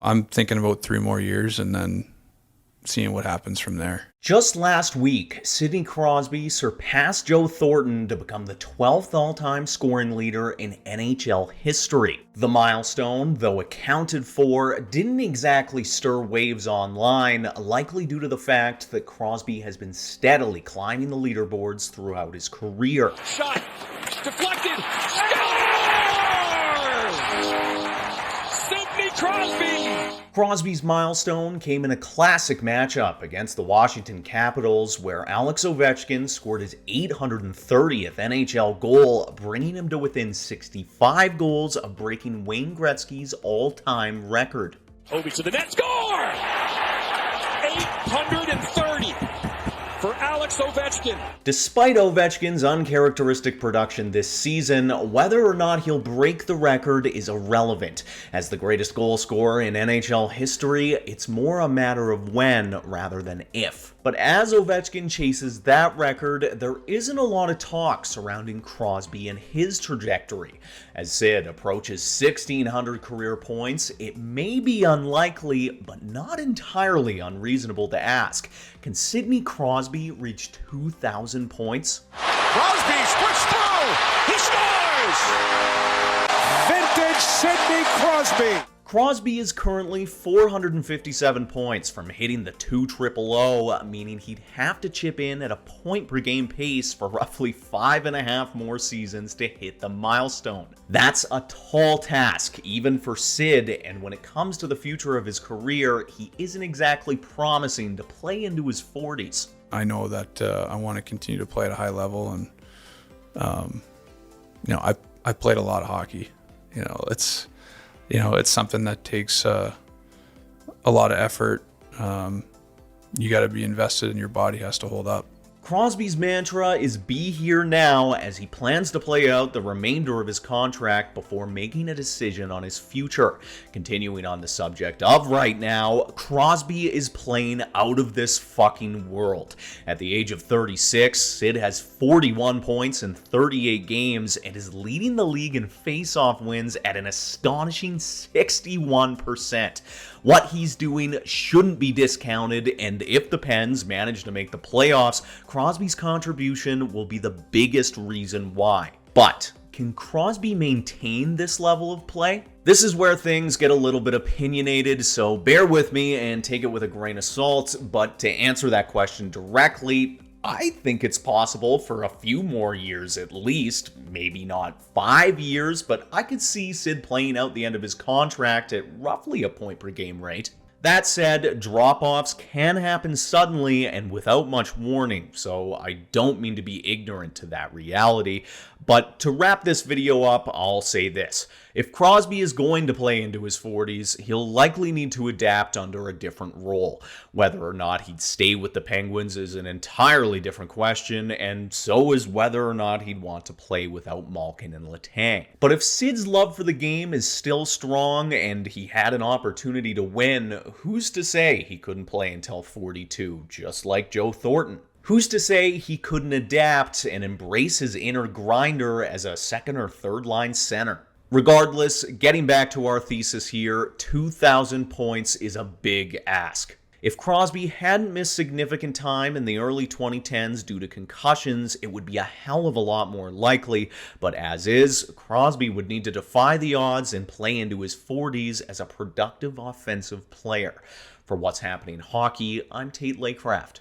I'm thinking about 3 more years and then seeing what happens from there. Just last week, Sidney Crosby surpassed Joe Thornton to become the 12th all-time scoring leader in NHL history. The milestone, though accounted for, didn't exactly stir waves online, likely due to the fact that Crosby has been steadily climbing the leaderboards throughout his career. Shot, deflected, scores! Sidney Crosby! Crosby's milestone came in a classic matchup against the Washington Capitals, where Alex Ovechkin scored his 830th NHL goal, bringing him to within 65 goals of breaking Wayne Gretzky's all-time record. Ovi to the net, score! 830 for Alex Ovechkin. Despite Ovechkin's uncharacteristic production this season, whether or not he'll break the record is irrelevant. As the greatest goal scorer in NHL history, it's more a matter of when rather than if. But as Ovechkin chases that record, there isn't a lot of talk surrounding Crosby and his trajectory. As Sid approaches 1,600 career points, it may be unlikely, but not entirely unreasonable to ask. Can Sidney Crosby reach 2,000 points? Crosby splits through. He scores! Vintage Sidney Crosby. Crosby is currently 457 points from hitting the 2-0-0, meaning he'd have to chip in at a point-per-game pace for roughly 5.5 more seasons to hit the milestone. That's a tall task, even for Sid, and when it comes to the future of his career, he isn't exactly promising to play into his 40s. I know that I want to continue to play at a high level, and I played a lot of hockey. It's something that takes a lot of effort. You got to be invested, and your body has to hold up. Crosby's mantra is be here now, as he plans to play out the remainder of his contract before making a decision on his future. Continuing on the subject of right now, Crosby is playing out of this fucking world. At the age of 36, Sid has 41 points in 38 games and is leading the league in face-off wins at an astonishing 61%. What he's doing shouldn't be discounted, and if the Pens manage to make the playoffs, Crosby's contribution will be the biggest reason why. But can Crosby maintain this level of play? This is where things get a little bit opinionated, so bear with me and take it with a grain of salt. But to answer that question directly, I think it's possible for a few more years at least, maybe not 5 years, but I could see Sid playing out the end of his contract at roughly a point-per-game rate. That said, drop-offs can happen suddenly and without much warning, so I don't mean to be ignorant to that reality. But to wrap this video up, I'll say this. If Crosby is going to play into his 40s, he'll likely need to adapt under a different role. Whether or not he'd stay with the Penguins is an entirely different question, and so is whether or not he'd want to play without Malkin and Letang. But if Sid's love for the game is still strong and he had an opportunity to win, who's to say he couldn't play until 42, just like Joe Thornton? Who's to say he couldn't adapt and embrace his inner grinder as a second or third line center? Regardless, getting back to our thesis here, 2,000 points is a big ask. If Crosby hadn't missed significant time in the early 2010s due to concussions, it would be a hell of a lot more likely, but as is, Crosby would need to defy the odds and play into his 40s as a productive offensive player. For What's Happening Hockey, I'm Tate Laycraft.